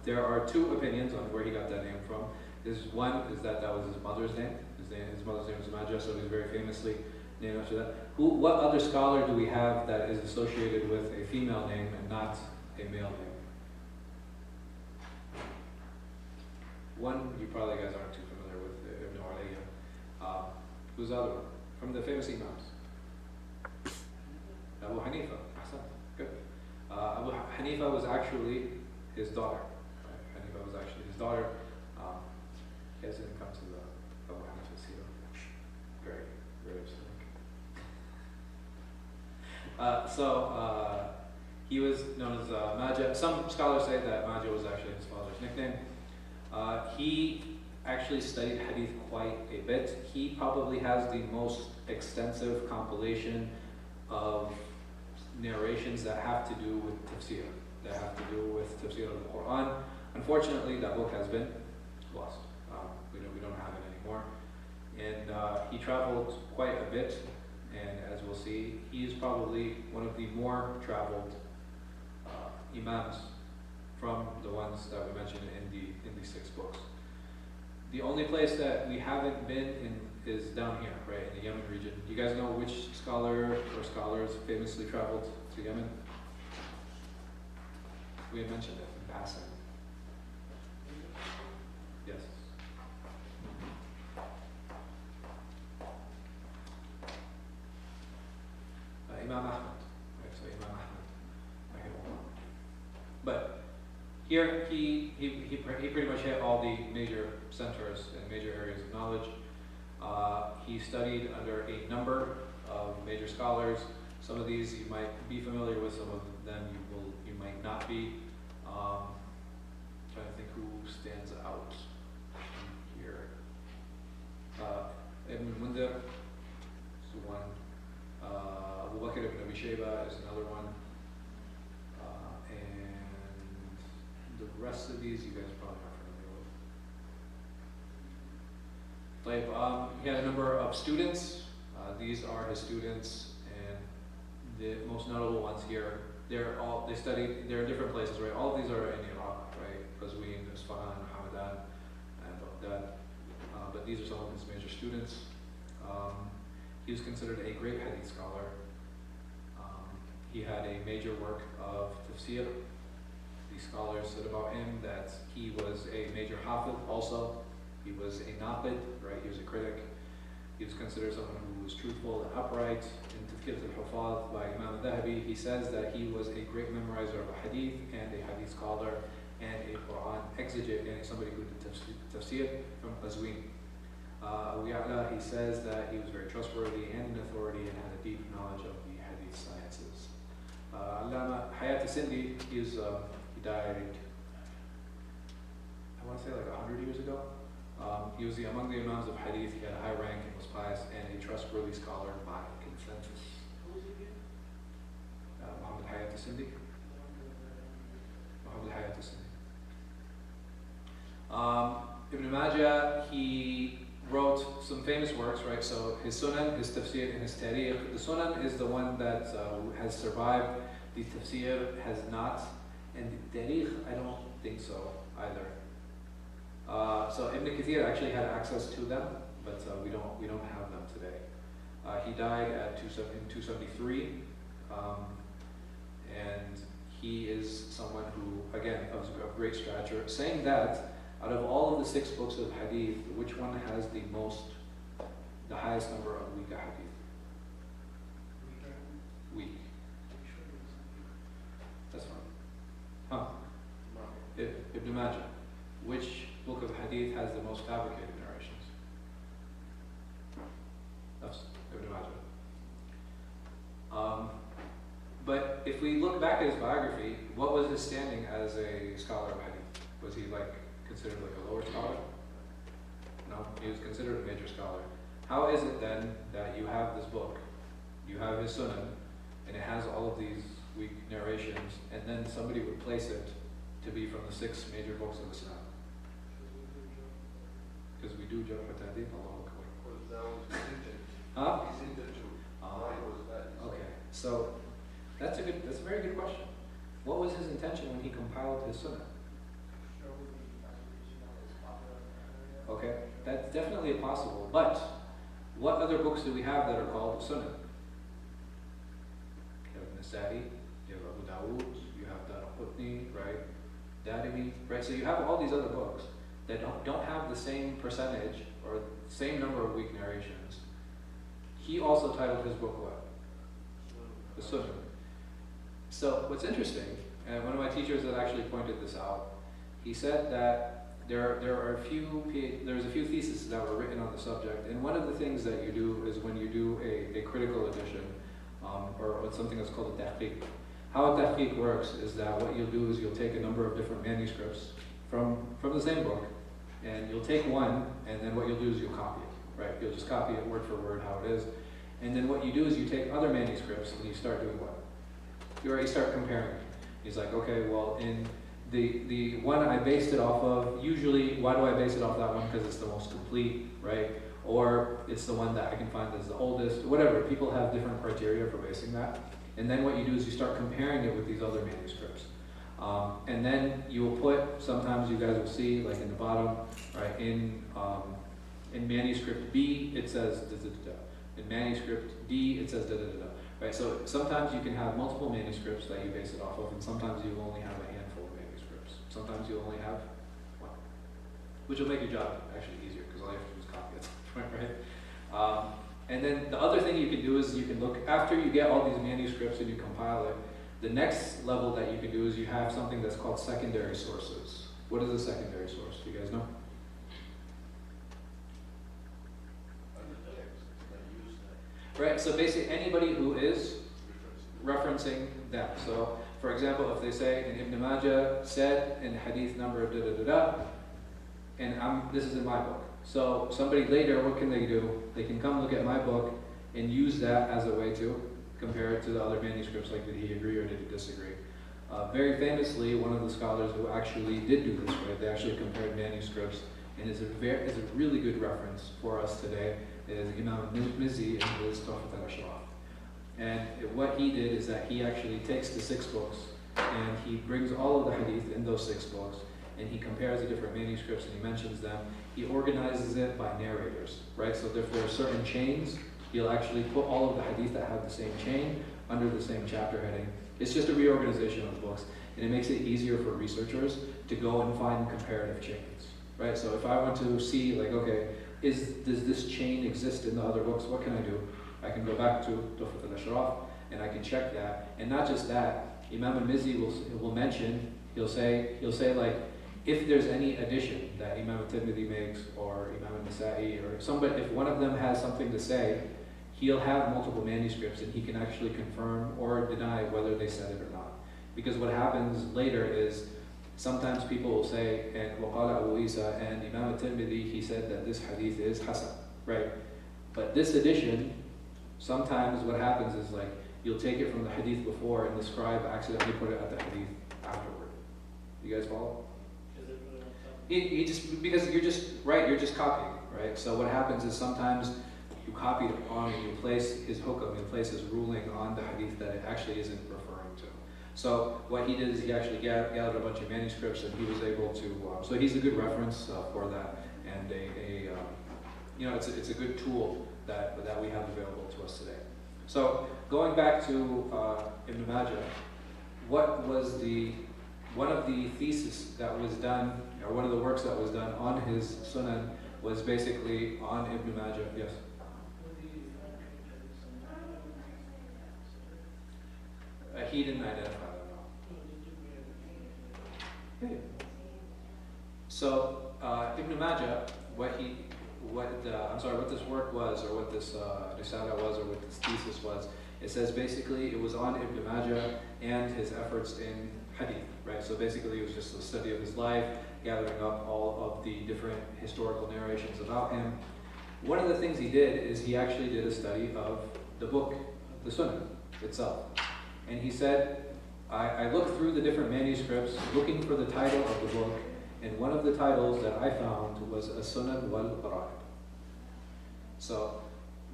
There are two opinions on where he got that name from. One is that that was his mother's name. His mother's name was Majah, so he's very famously named after that. What other scholar do we have that is associated with a female name and not a male name? One you probably guys aren't too familiar with, Ibn Ulayya. Who's the other one? From the famous Imams. Abu Hanifa. Ahsan. Good. Abu Hanifa was actually his daughter. Right? Hanifa was actually his daughter. He hasn't come to the Abu Hanifa seerah. Very, very upsetting. He was known as Majah. Some scholars say that Majah was actually his father's nickname. He actually studied Hadith quite a bit. He probably has the most extensive compilation of narrations that have to do with tafsir, that have to do with tafsir of the Quran. Unfortunately, that book has been lost. We don't have it anymore. And he traveled quite a bit, and as we'll see, he is probably one of the more traveled Imams from the ones that we mentioned in the 6 books. The only place that we haven't been in is down here, right, in the Yemen region. Do you guys know which scholar or scholars famously traveled to Yemen? We had mentioned it in passing. Yes. Imam Ahmad. Right, so Imam Ahmad. But here he pretty much hit all the major centers and major areas of knowledge. He studied under a number of major scholars. Some of these you might be familiar with, some of them you might not be. Trying to think who stands out here. Ibn Mundar is one. Abu Bakr ibn Abi Shayba is another one. And the rest of these you guys probably not familiar with. He had a number of students. These are his students, and the most notable ones here. They're in different places, right? All of these are in Iraq, right? Qazwin, Isfahan, Hamadan, and Baghdad. But these are some of his major students. He was considered a great hadith scholar. He had a major work of tafsir. The scholars said about him that he was a major hafiz also. He was a naqid, right? He was a critic. He was considered someone who was truthful and upright. In Tazkiyat al-Hufaz by Imam al-Dhahabi, he says that he was a great memorizer of a hadith and a hadith scholar and a Quran exegete, and somebody who did tafsir from Qazwin. Abu Ya'la, he says that he was very trustworthy and an authority and had a deep knowledge of the hadith sciences. Allama Hayat Sindi, he died, I want to say like 100 years ago. He was among the Imams of Hadith. He had a high rank and was pious and a trustworthy scholar by consensus. Muhammad Hayat Sindi. Muhammad Hayat Sindi. Ibn Majah, he wrote some famous works, right? So his Sunan, his Tafsir, and his Tariq. The Sunan is the one that has survived. The Tafsir has not. And the Tariq, I don't think so either. So Ibn Kathir actually had access to them, but we don't have them today. He died in 273, and he is someone who, again, of great stature. Saying that, out of all of the 6 books of hadith, which one has the highest number of weak hadith? Weak. That's fine. Huh? Ibn Majah. Which book of hadith has the most fabricated narrations? That's Ibn Majah. But if we look back at his biography, what was his standing as a scholar of hadith? Was he considered a lower scholar? No, he was considered a major scholar. How is it then that you have this book, you have his Sunan, and it has all of these weak narrations, and then somebody would place it to be from the 6 major books of Islam? Because we do Jarh wa Ta'deel, Allahu Akbar. Because that was his intention. Huh? His intention. Why was that? Okay, so that's a very good question. What was his intention when he compiled his Sunnah? Okay, that's definitely possible. But what other books do we have that are called Sunnah? You have Nasa'i, you have Abu Dawood, you have Daraqutni, right? Darimi, right? So you have all these other books that don't have the same percentage or same number of weak narrations. He also titled his book what? The Sunnah. So what's interesting, and one of my teachers that actually pointed this out, he said that there's a few theses that were written on the subject, and one of the things that you do is when you do a critical edition, or something that's called a tahqiq. How a tahqiq works is that what you'll do is you'll take a number of different manuscripts from the same book, and you'll take one, and then what you'll do is you'll copy it, right? You'll just copy it word for word how it is, and then what you do is you take other manuscripts and you start doing what? You already start comparing. He's like, okay, well, in the one I based it off of, usually, why do I base it off that one? Because it's the most complete, right? Or it's the one that I can find that's the oldest, whatever. People have different criteria for basing that. And then what you do is you start comparing it with these other manuscripts. And then you will put, sometimes you guys will see, like in the bottom, right, in manuscript B, it says da-da-da-da. In manuscript D, it says da-da-da-da. Right, so sometimes you can have multiple manuscripts that you base it off of, and sometimes you only have a handful of manuscripts. Sometimes you only have one, which will make your job actually easier, because all you have to do is copy it, right? And then the other thing you can do is you can look, after you get all these manuscripts and you compile it, the next level that you can do is you have something that's called secondary sources. What is a secondary source? Do you guys know? Right, so basically anybody who is referencing them. So, for example, if they say, in Ibn Majah said in hadith number da-da-da-da, and this is in my book. So somebody later, what can they do? They can come look at my book and use that as a way to compare it to the other manuscripts, like did he agree or did he disagree? Very famously, one of the scholars who actually did do this, right, they actually compared manuscripts, and is a really good reference for us today, is Imam Mizzi in his Tuhfat al-Ashraf. And what he did is that he actually takes the 6 books and he brings all of the hadith in those 6 books and he compares the different manuscripts and he mentions them. He organizes it by narrators, right? So if there are certain chains, he'll actually put all of the hadith that have the same chain under the same chapter heading. It's just a reorganization of the books, and it makes it easier for researchers to go and find comparative chains, right? So if I want to see, like, okay, does this chain exist in the other books? What can I do? I can go back to Tuhfat al-Ashraf and I can check that. And not just that, Imam al-Mizzi will mention, he'll say like, if there's any addition that Imam al-Tirmidhi makes or Imam al-Nasa'i or somebody, if one of them has something to say, he'll have multiple manuscripts and he can actually confirm or deny whether they said it or not. Because what happens later is, sometimes people will say, and وَقَالَ Abu Isa, and Imam al-Tirmidhi, he said that this hadith is hasan, right? But this edition, sometimes what happens is like, you'll take it from the hadith before and the scribe accidentally put it at the hadith afterward. You guys follow? He just, because you're just copying, right? So what happens is sometimes you copy it wrong and you place his hukam, you place his ruling on the hadith that it actually isn't referring to. So what he did is he actually gathered a bunch of manuscripts and he was able to, so he's a good reference for that, and it's a good tool that we have available to us today. So going back to Ibn Majah, what was one of the theses that was done, or one of the works that was done on his Sunan was basically on Ibn Majah. Yes? He didn't identify them, no. Yeah. So Ibn Majah, what this work was, or what this risala was, or what this thesis was, it says basically it was on Ibn Majah and his efforts in hadith, right? So basically it was just the study of his life, gathering up all of the different historical narrations about him. One of the things he did is he actually did a study of the book, the Sunnah itself. And he said, I looked through the different manuscripts looking for the title of the book, and one of the titles that I found was As-Sunan wal-Qara'ib. So,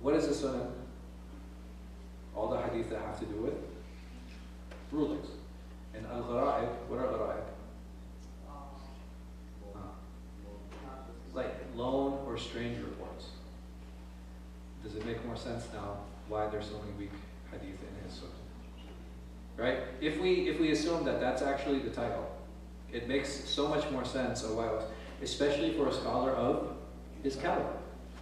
what is a Sunan? All the hadith that have to do with rulings. And Al-Qara'ib, what are Qara'ib? Like loan for strange reports. Does it make more sense now why there's so many weak hadith in his sunnah? Right? If we assume that that's actually the title, it makes so much more sense of why it was, especially for a scholar of his caliber.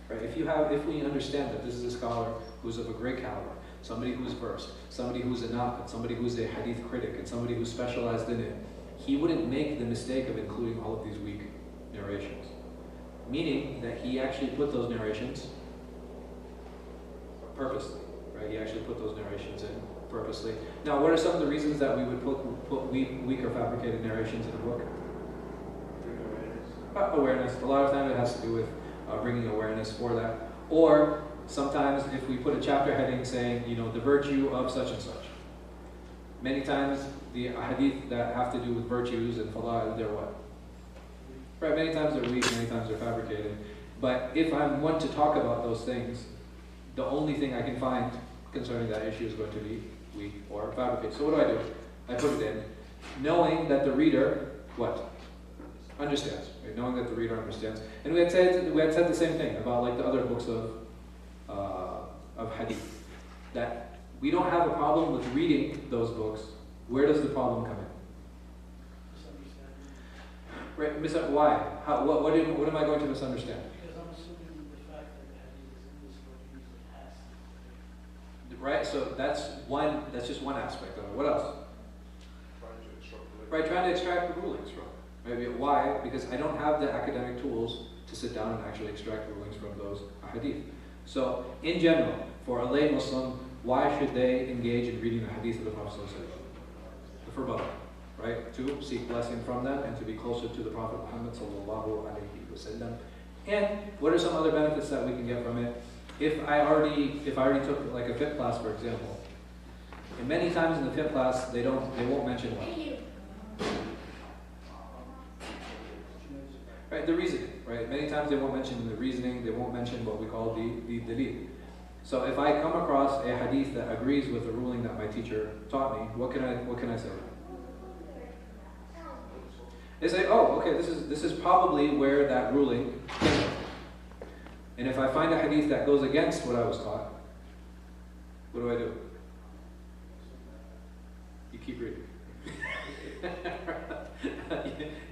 Right? If we understand that this is a scholar who's of a great caliber, somebody who's versed, somebody who's a naqid, somebody who's a hadith critic, and somebody who's specialized in it, he wouldn't make the mistake of including all of these weak narrations. Meaning that he actually put those narrations purposely, right? He actually put those narrations in purposely. Now, what are some of the reasons that we would put weak or fabricated narrations in a book? Awareness. A lot of time it has to do with bringing awareness for that. Or sometimes if we put a chapter heading saying, the virtue of such and such. Many times the hadith that have to do with virtues and fada'il, they're what? Right, many times they're weak, many times they're fabricated. But if I'm one to talk about those things, the only thing I can find concerning that issue is going to be weak or fabricated. So what do? I put it in, knowing that the reader, what? Understands. Right? Knowing that the reader understands. And we had said the same thing about like the other books of hadith. That we don't have a problem with reading those books. Where does the problem come in? Right, why? What am I going to misunderstand? Because I'm assuming the fact that the hadith is in this book means it has to. Right, so that's just one aspect of it. What else? Trying to extract the Right, trying to extract the rulings from it. Maybe why? Because I don't have the academic tools to sit down and actually extract rulings from those hadith. So, in general, for a lay Muslim, why should they engage in reading the hadith of the Prophet ﷺ? For both, right? To seek blessing from them and to be closer to the Prophet Muhammad ﷺ. And what are some other benefits that we can get from it? If I already took like a fiqh class, for example, and many times in the fiqh class they won't mention what? Right, the reasoning, right? Many times they won't mention the reasoning, they won't mention what we call the dalil. So if I come across a hadith that agrees with the ruling that my teacher taught me, what can I say? They say, oh, okay, this is probably where that ruling came from. And if I find a hadith that goes against what I was taught, what do? You keep reading.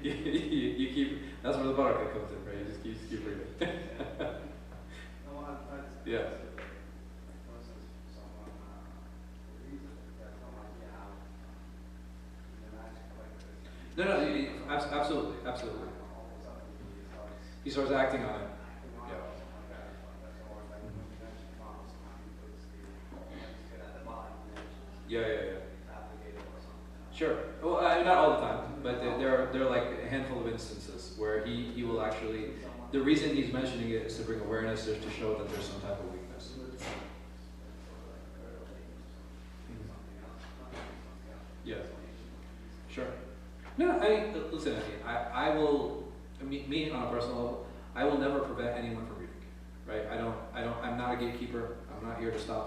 you keep. That's where the barakah comes in, right? You just keep reading. Yeah. No, absolutely. He starts acting on it. Yeah. Sure. Well, not all the time, but there are like a handful of instances where he will actually. The reason he's mentioning it is to bring awareness, or to show that there's some type of weakness. Yeah. Sure. No, listen. I will. Me on a personal level, I will never prevent anyone from reading. Right? I'm not a gatekeeper. I'm not here to stop